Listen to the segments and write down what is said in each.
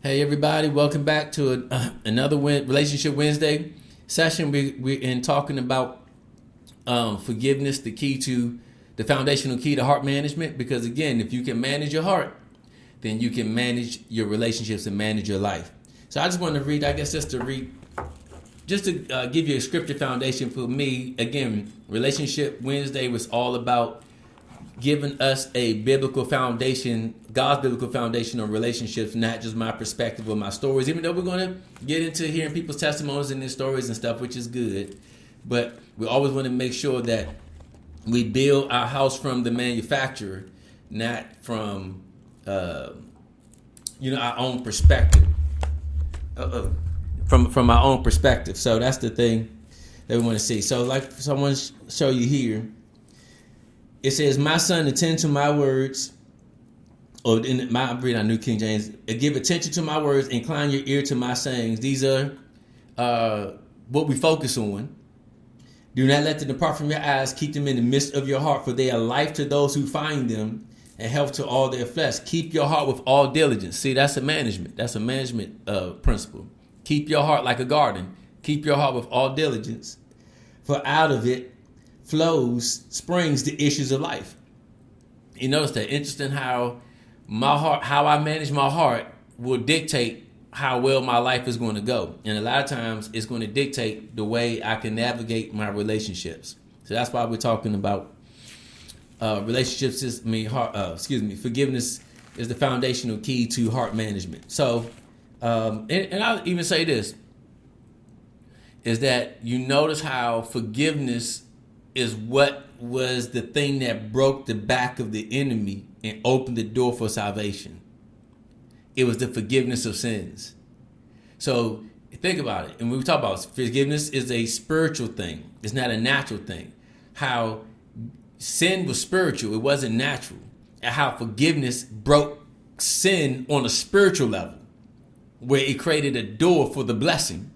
Hey everybody, welcome back to another Relationship Wednesday session. We're in talking about forgiveness, the foundational key to heart management. Because again, if you can manage your heart, then you can manage your relationships and manage your life. So I just want to read, just to give you a scripture foundation for me. Again, Relationship Wednesday was all about giving us a biblical foundation, God's biblical foundation on relationships, not just my perspective or my stories, even though we're going to get into hearing people's testimonies and their stories and stuff, which is good. But we always want to make sure that we build our house from the manufacturer, not from, our own perspective. From our own perspective. So that's the thing that we want to see. So like someone show you here, it says, "My son, attend to my words," or I'm reading New King James. "Give attention to my words, incline your ear to my sayings." These are what we focus on. "Do not let them depart from your eyes. Keep them in the midst of your heart, for they are life to those who find them and health to all their flesh. Keep your heart with all diligence." See, that's a management. That's a management principle. Keep your heart like a garden. Keep your heart with all diligence, for out of it springs the issues of life. You notice that interesting how I manage my heart will dictate how well my life is going to go. And a lot of times it's going to dictate the way I can navigate my relationships. So that's why we're talking about relationships forgiveness is the foundational key to heart management. So, and I'll even say this, is that you notice how forgiveness is what was the thing that broke the back of the enemy and opened the door for salvation. It was the forgiveness of sins. So think about it. And when we talk about forgiveness, is a spiritual thing. It's not a natural thing. How sin was spiritual, it wasn't natural. And how forgiveness broke sin on a spiritual level, where it created a door for the blessing.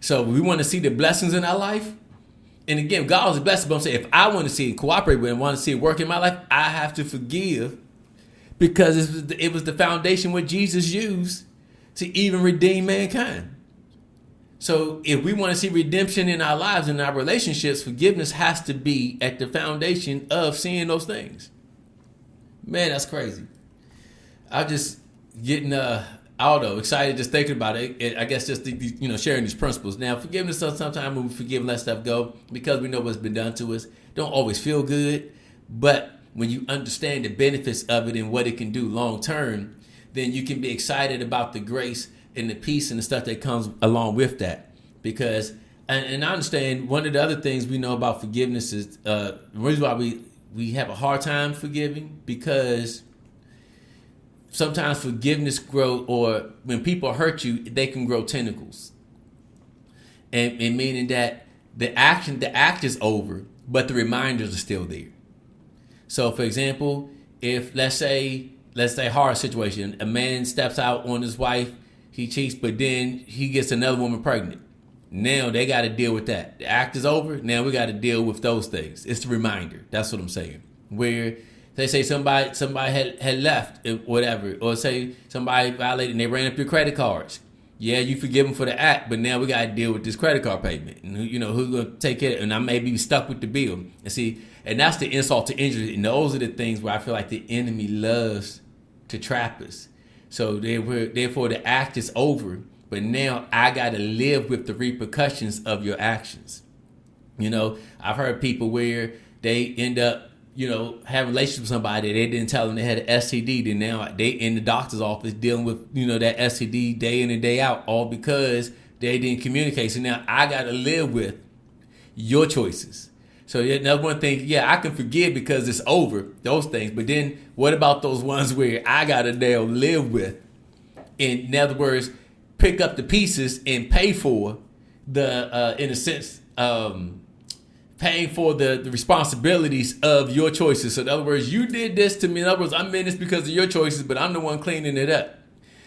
So we want to see the blessings in our life. And again, God was a blessing, but I'm saying if I want to see it cooperate with and want to see it work in my life, I have to forgive, because it was the foundation what Jesus used to even redeem mankind. So if we want to see redemption in our lives and our relationships, forgiveness has to be at the foundation of seeing those things. Man, that's crazy. I'm just getting excited just thinking about it. I guess just sharing these principles. Now, forgiveness, sometimes when we forgive and let stuff go, because we know what's been done to us, don't always feel good. But when you understand the benefits of it and what it can do long term, then you can be excited about the grace and the peace and the stuff that comes along with that. Because, and I understand one of the other things we know about forgiveness is the reason why we have a hard time forgiving, because sometimes forgiveness or when people hurt you, they can grow tentacles. And meaning that the act is over, but the reminders are still there. So for example, if let's say hard situation, a man steps out on his wife, he cheats, but then he gets another woman pregnant. Now they got to deal with that. The act is over. Now we got to deal with those things. It's the reminder. That's what I'm saying. Where they say somebody had left, whatever, or say somebody violated and they ran up your credit cards. Yeah, you forgive them for the act, but now we got to deal with this credit card payment. And who's going to take care of it? And I may be stuck with the bill. And see, and that's the insult to injury. And those are the things where I feel like the enemy loves to trap us. So therefore the act is over, but now I got to live with the repercussions of your actions. I've heard people where they end up have relationships with somebody, they didn't tell them they had an STD, then now they in the doctor's office dealing with that STD day in and day out, all because they didn't communicate. So now I got to live with your choices. So another one thing, I can forgive because it's over, those things, but then what about those ones where I got to now live with? In other words, pick up the pieces and pay for the in a sense paying for the responsibilities of your choices. So in other words, you did this to me. In other words, I'm in this because of your choices, but I'm the one cleaning it up.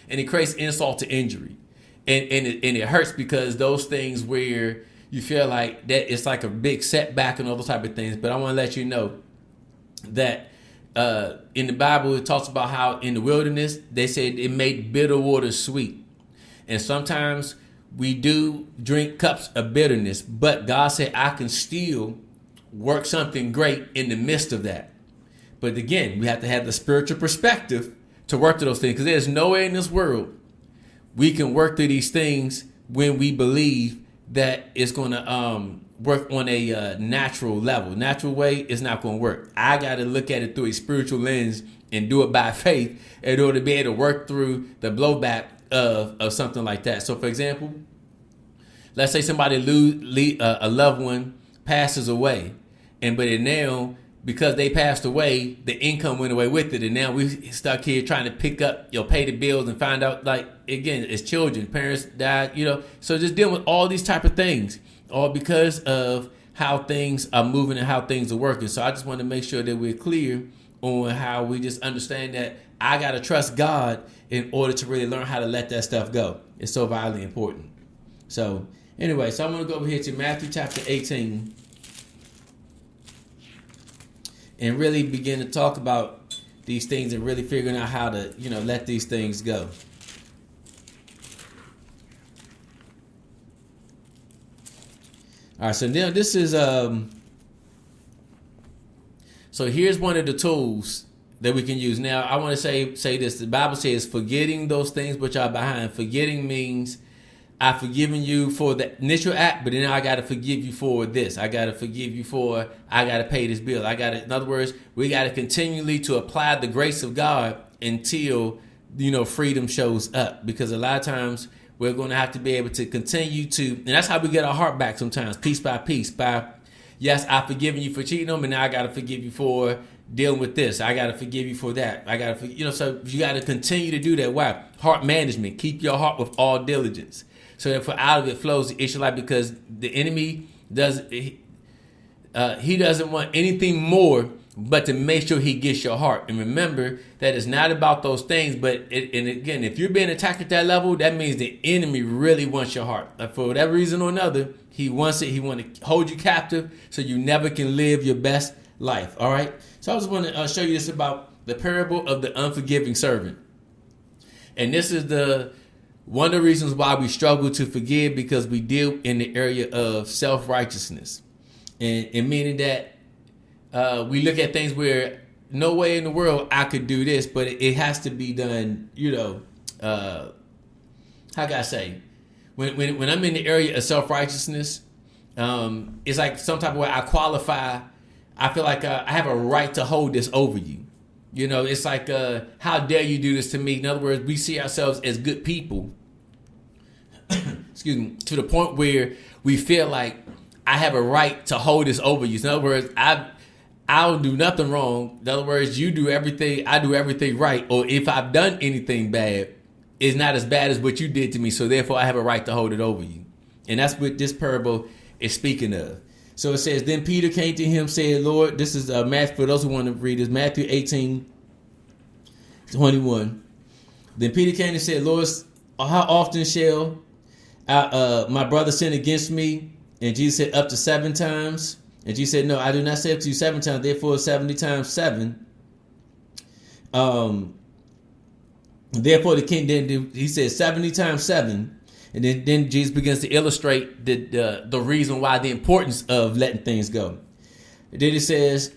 And it creates insult to injury. And it hurts, because those things where you feel like that it's like a big setback and all those type of things. But I want to let you know that in the Bible, it talks about how in the wilderness, they said it made bitter water sweet. And sometimes we do drink cups of bitterness, but God said, I can still work something great in the midst of that. But again, we have to have the spiritual perspective to work through those things, because there's no way in this world we can work through these things when we believe that it's going to work on a natural level. Natural way is not going to work. I got to look at it through a spiritual lens and do it by faith in order to be able to work through the blowback of something like that. So, for example, let's say somebody a loved one passes away, but now, because they passed away, the income went away with it, and now we stuck here trying to pick up, pay the bills and find out, like, again, as children, parents died, so just dealing with all these type of things, all because of how things are moving and how things are working. So I just want to make sure that we're clear on how we just understand that I got to trust God in order to really learn how to let that stuff go. It's so vitally important. So anyway, so I'm going to go over here to Matthew chapter 18 and really begin to talk about these things and really figuring out how to, let these things go. All right, so now this is so here's one of the tools that we can use. Now, I want to say this. The Bible says, forgetting those things which are behind. Forgetting means I've forgiven you for the initial act, but then I got to forgive you for this. I got to forgive you for, I got to pay this bill. In other words, we got to continually to apply the grace of God until, freedom shows up. Because a lot of times we're going to have to be able to continue to, and that's how we get our heart back sometimes, piece by piece. Yes, I've forgiven you for cheating on me. Now I got to forgive you for dealing with this. I got to forgive you for that. I got to, so you got to continue to do that. Why? Heart management. Keep your heart with all diligence. So that out of it flows the issue of life, because the enemy he doesn't want anything more but to make sure he gets your heart. And remember that it's not about those things, but and again, if you're being attacked at that level, that means the enemy really wants your heart. Like, for whatever reason or another, he wants it. He wants to hold you captive so you never can live your best life. All right. So I just want to show you this about the parable of the unforgiving servant. And this is one of the reasons why we struggle to forgive, because we deal in the area of self-righteousness. And meaning that we look at things where no way in the world I could do this, but it has to be done, how can I say? When I'm in the area of self-righteousness, it's like some type of way I qualify. I feel like I have a right to hold this over you. It's like, how dare you do this to me? In other words, we see ourselves as good people, excuse me, to the point where we feel like I have a right to hold this over you. So in other words, I'll do nothing wrong. In other words, you do everything, I do everything right. Or if I've done anything bad, it's not as bad as what you did to me. So therefore, I have a right to hold it over you. And that's what this parable is speaking of. So it says, then Peter came to him, saying, Lord, this is Matthew, for those who want to read this, Matthew 18:21. Then Peter came and said, Lord, how often shall my brother sin against me? And Jesus said, up to 7 times. And Jesus said, no, I do not say up to you 7 times, therefore 70 times 7. Therefore the king, then he said 70 times 7. And then Jesus begins to illustrate the reason why, the importance of letting things go. And then it says,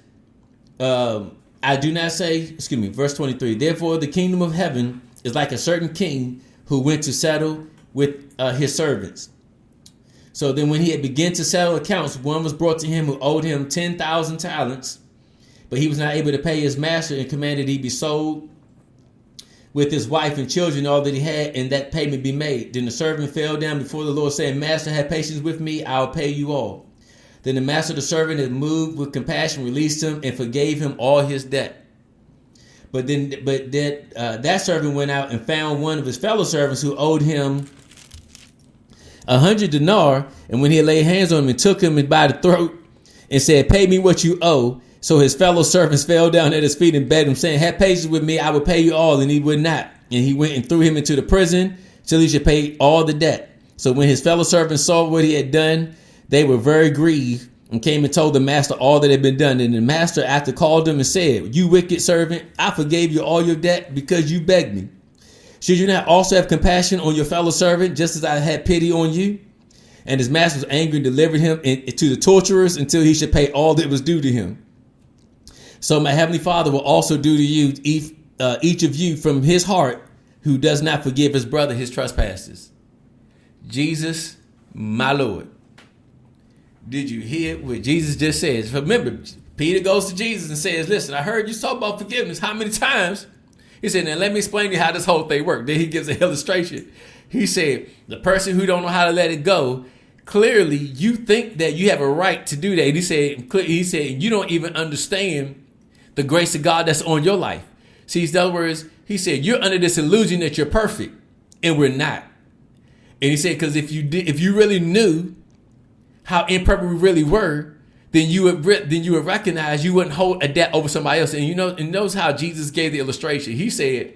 I do not say, verse 23, therefore the kingdom of heaven is like a certain king who went to settle with his servants. So then when he had begun to settle accounts, one was brought to him who owed him 10,000 talents, but he was not able to pay his master, and commanded he be sold with his wife and children, all that he had, and that payment be made. Then the servant fell down before the Lord, saying, Master, have patience with me, I'll pay you all. Then the master of the servant, had moved with compassion, released him and forgave him all his debt. But that servant went out and found one of his fellow servants who owed him 100 denarii, and when he had laid hands on him and took him by the throat and said, pay me what you owe. So his fellow servants fell down at his feet and begged him, saying, have patience with me, I will pay you all. And he would not. And he went and threw him into the prison till he should pay all the debt. So when his fellow servants saw what he had done, they were very grieved, and came and told the master all that had been done. And the master, after called him and said, "You wicked servant, I forgave you all your debt because you begged me. Should you not also have compassion on your fellow servant, just as I had pity on you?" And his master was angry and delivered him to the torturers until he should pay all that was due to him. So my heavenly Father will also do to you, each of you, from his heart, who does not forgive his brother his trespasses. Jesus, my Lord. Did you hear what Jesus just said? Remember, Peter goes to Jesus and says, "Listen, I heard you talk about forgiveness. How many times?" He said, "Now let me explain to you how this whole thing works." Then he gives an illustration. He said, the person who don't know how to let it go, clearly you think that you have a right to do that. And he said, you don't even understand the grace of God that's on your life. See, in other words, he said, you're under this illusion that you're perfect, and we're not. And he said, because if you really knew how imperfect we really were, then you would recognize you wouldn't hold a debt over somebody else. And knows how Jesus gave the illustration. He said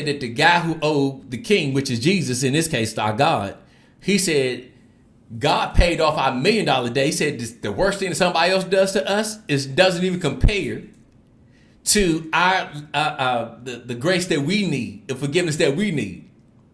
that the guy who owed the king, which is Jesus, in this case, our God, he said, God paid off our $1 million debt. He said the worst thing that somebody else does to us doesn't even compare to the grace that we need, the forgiveness that we need.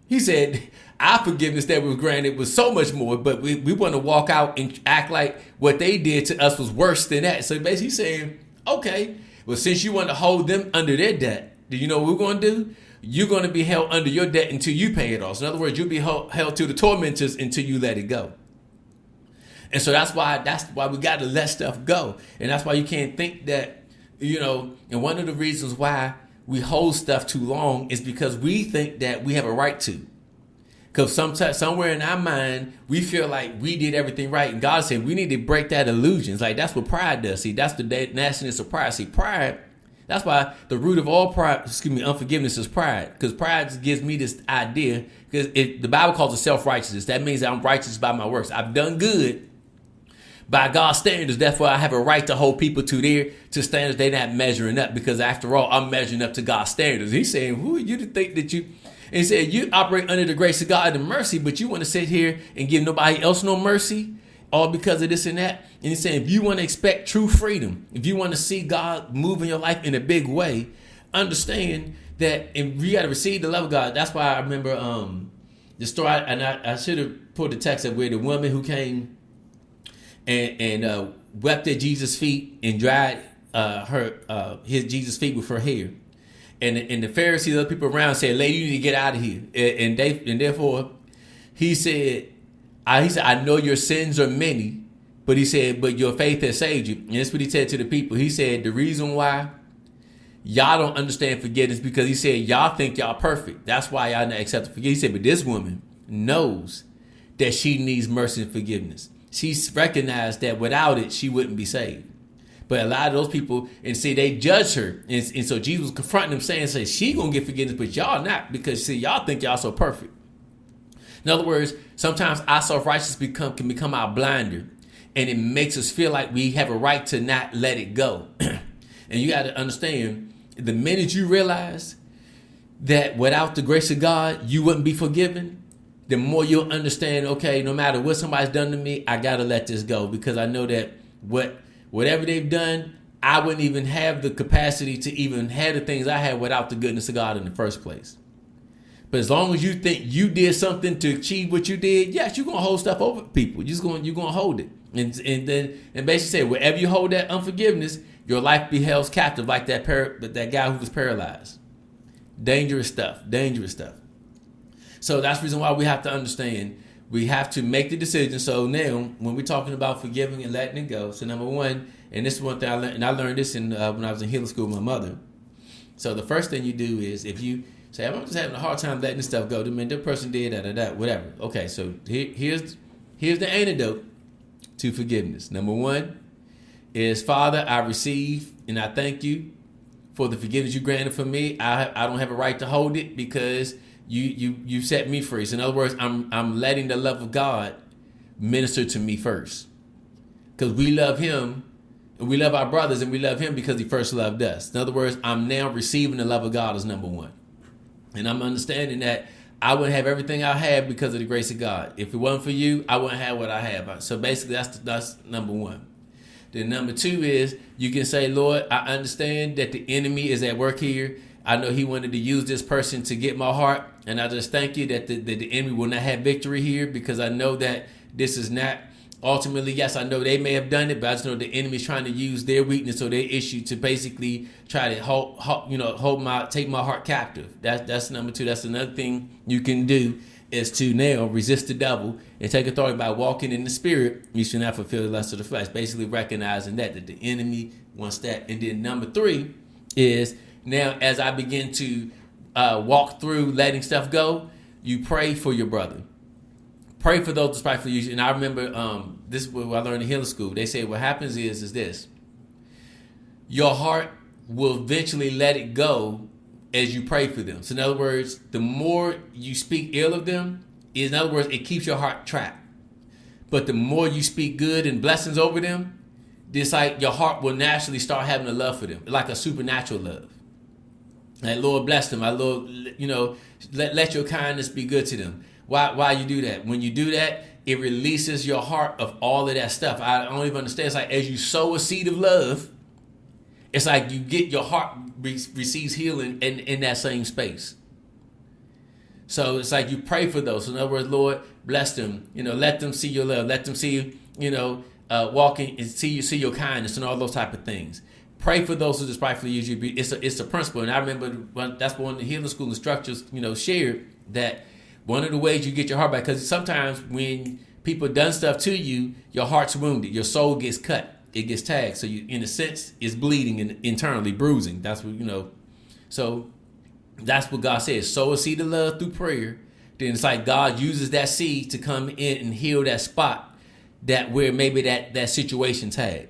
He said our forgiveness that was granted was so much more, but we want to walk out and act like what they did to us was worse than that. So basically saying, okay, well, since you want to hold them under their debt, do you know what we're going to do? You're going to be held under your debt until you pay it off. So in other words, you'll be held to the tormentors until you let it go. And so that's why we got to let stuff go. And that's why you can't think that, and one of the reasons why we hold stuff too long is because we think that we have a right to. Because somewhere in our mind, we feel like we did everything right. And God said we need to break that illusion. It's like that's what pride does. See, that's the nastiness of pride. See, pride, that's why the root of all unforgiveness is pride. Because pride gives me this idea, because the Bible calls it self-righteousness. That means I'm righteous by my works. I've done good by God's standards. Therefore, I have a right to hold people to standards they're not measuring up, because after all, I'm measuring up to God's standards. He's saying, who are you to think that you... And he said, you operate under the grace of God and mercy, but you want to sit here and give nobody else no mercy, all because of this and that. And he's saying, if you want to expect true freedom, if you want to see God move in your life in a big way, understand that you got to receive the love of God. That's why I remember the story, and I should have put the text up where the woman who came and wept at Jesus' feet and dried his Jesus' feet with her hair. And the Pharisees, other people around said, "Lady, you need to get out of here." And therefore, he said, "I know your sins are many," but he said, "But your faith has saved you." And that's what he said to the people. He said, the reason why y'all don't understand forgiveness, because he said, y'all think y'all perfect. That's why y'all not accept forgiveness. He said, but this woman knows that she needs mercy and forgiveness. She's recognized that without it, she wouldn't be saved. But a lot of those people, and see, they judge her. And so Jesus was confronting them, saying, she going to get forgiveness, but y'all not, because see, y'all think y'all so perfect. In other words, sometimes our self-righteousness can become our blinder, and it makes us feel like we have a right to not let it go. And you got to understand, the minute you realize that without the grace of God, you wouldn't be forgiven, the more you'll understand, okay, no matter what somebody's done to me, I got to let this go, because I know that whatever they've done, I wouldn't even have the capacity to even have the things I had without the goodness of God in the first place. But as long as you think you did something to achieve what you did, yes, you're gonna hold stuff over people. You're gonna hold it, and basically say, wherever you hold that unforgiveness, your life be held captive, like that guy who was paralyzed. Dangerous stuff. So that's the reason why we have to understand. We have to make the decision. So now, when we're talking about forgiving and letting it go, so number one, and this is one thing I learned, and I learned this when I was in healing school with my mother. So the first thing you do is, if you say, I'm just having a hard time letting this stuff go, that person did that, whatever. Okay, so here's the antidote to forgiveness. Number one is, Father, I receive and I thank you for the forgiveness you granted for me. I don't have a right to hold it, because you set me free. So in other words, I'm letting the love of God minister to me first, because we love him, and we love our brothers, and we love him because he first loved us. In other words, I'm now receiving the love of God as number one, and I'm understanding that I wouldn't have everything I have because of the grace of God. If it wasn't for you, I wouldn't have what I have. So basically, that's number one. Then number two is you can say, Lord, I understand that the enemy is at work here. I know he wanted to use this person to get my heart. And I just thank you that the enemy will not have victory here, because I know that this is not ultimately, yes, I know they may have done it, but I just know the enemy is trying to use their weakness or their issue to basically try to take my heart captive. That's number two. That's another thing you can do, is to now resist the devil and take authority by walking in the spirit. You should not fulfill the lust of the flesh. Basically recognizing that the enemy wants that. And then number three is, now as I begin to walk through letting stuff go, you pray for your brother. Pray for those despitefully use you. And I remember this is what I learned in healing school. They say what happens is this. Your heart will eventually let it go as you pray for them. So in other words, the more you speak ill of them, in other words, it keeps your heart trapped. But the more you speak good and blessings over them, it's like your heart will naturally start having a love for them, like a supernatural love. Like, Lord, bless them. Lord, let your kindness be good to them. Why you do that? When you do that, it releases your heart of all of that stuff. I don't even understand. It's like as you sow a seed of love, it's like you get your heart receives healing in that same space. So it's like you pray for those. So in other words, Lord, bless them. Let them see your love. Let them see walking and see your kindness and all those type of things. Pray for those who despitefully use you. It's a principle, and I remember that's one of the healing school instructors shared that. One of the ways you get your heart back, because sometimes when people done stuff to you, your heart's wounded, your soul gets cut, it gets tagged. So you, in a sense, it's bleeding and internally bruising. That's what So that's what God says. Sow a seed of love through prayer. Then it's like God uses that seed to come in and heal that spot that where maybe that situation tagged.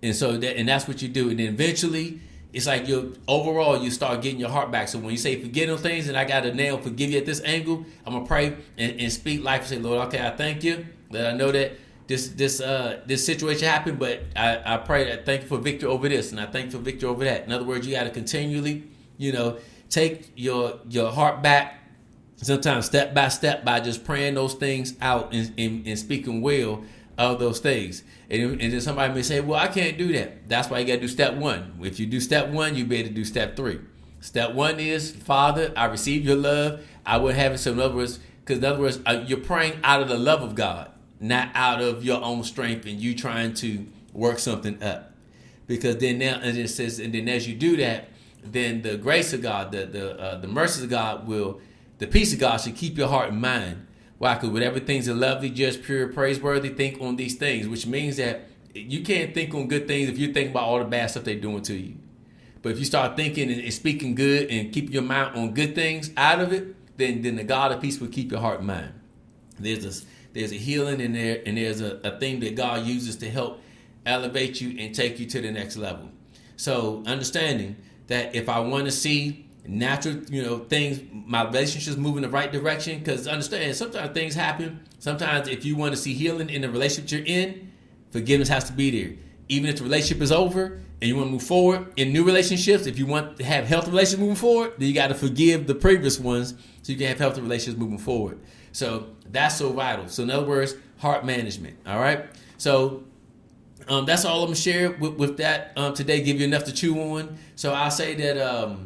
And so that's what you do. And then eventually, it's like you start getting your heart back. So when you say forget those things, and I got to now forgive you at this angle, I'm gonna pray and speak life and say, Lord, okay, I thank you that I know that this situation happened, but I pray that thank you for victory over this, and I thank you for victory over that. In other words, you got to continually, take your heart back. Sometimes step by step by just praying those things out and speaking well of those things. And then somebody may say, well, I can't do that. That's why you got to do step one. If you do step one, you better do step three. Step one is, Father, I receive your love. I will have it. So in other words, you're praying out of the love of God, not out of your own strength and you trying to work something up. Because then now, and it says, and then as you do that, then the grace of God, the mercy of God the peace of God should keep your heart and mind. Why? Because whatever things are lovely, just, pure, praiseworthy, think on these things, which means that you can't think on good things if you think about all the bad stuff they're doing to you. But if you start thinking and speaking good and keep your mind on good things out of it, then the God of peace will keep your heart and mind. There's a healing in there, and there's a thing that God uses to help elevate you and take you to the next level. So understanding that if I want to see natural, things, my relationships move in the right direction, because understand sometimes things happen. Sometimes if you want to see healing in the relationship you're in, forgiveness has to be there. Even if the relationship is over and you want to move forward in new relationships, if you want to have healthy relationships moving forward, then you got to forgive the previous ones so you can have healthy relationships moving forward. So that's so vital. So in other words, heart management. All right. So that's all I'm going to share with that today. Give you enough to chew on. So I'll say that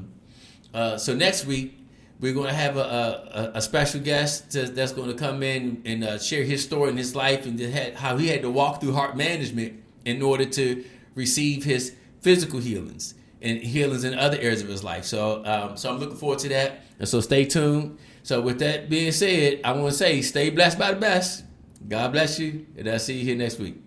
so next week we're going to have a special guest that's going to come in and share his story and his life and how he had to walk through heart management in order to receive his physical healings and healings in other areas of his life. So I'm looking forward to that. And so stay tuned. So with that being said, I want to say stay blessed by the best. God bless you. And I'll see you here next week.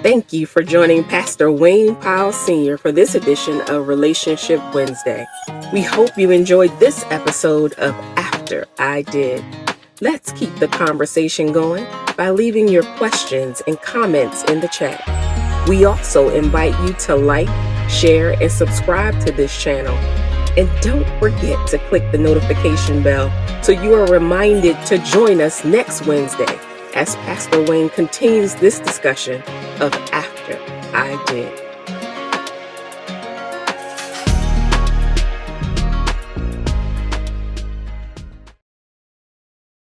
Thank you for joining Pastor Wayne Powell Sr. for this edition of Relationship Wednesday. We hope you enjoyed this episode of After I Did. Let's keep the conversation going by leaving your questions and comments in the chat. We also invite you to like, share, and subscribe to this channel. And don't forget to click the notification bell so you are reminded to join us next Wednesday as Pastor Wayne continues this discussion of After I Did.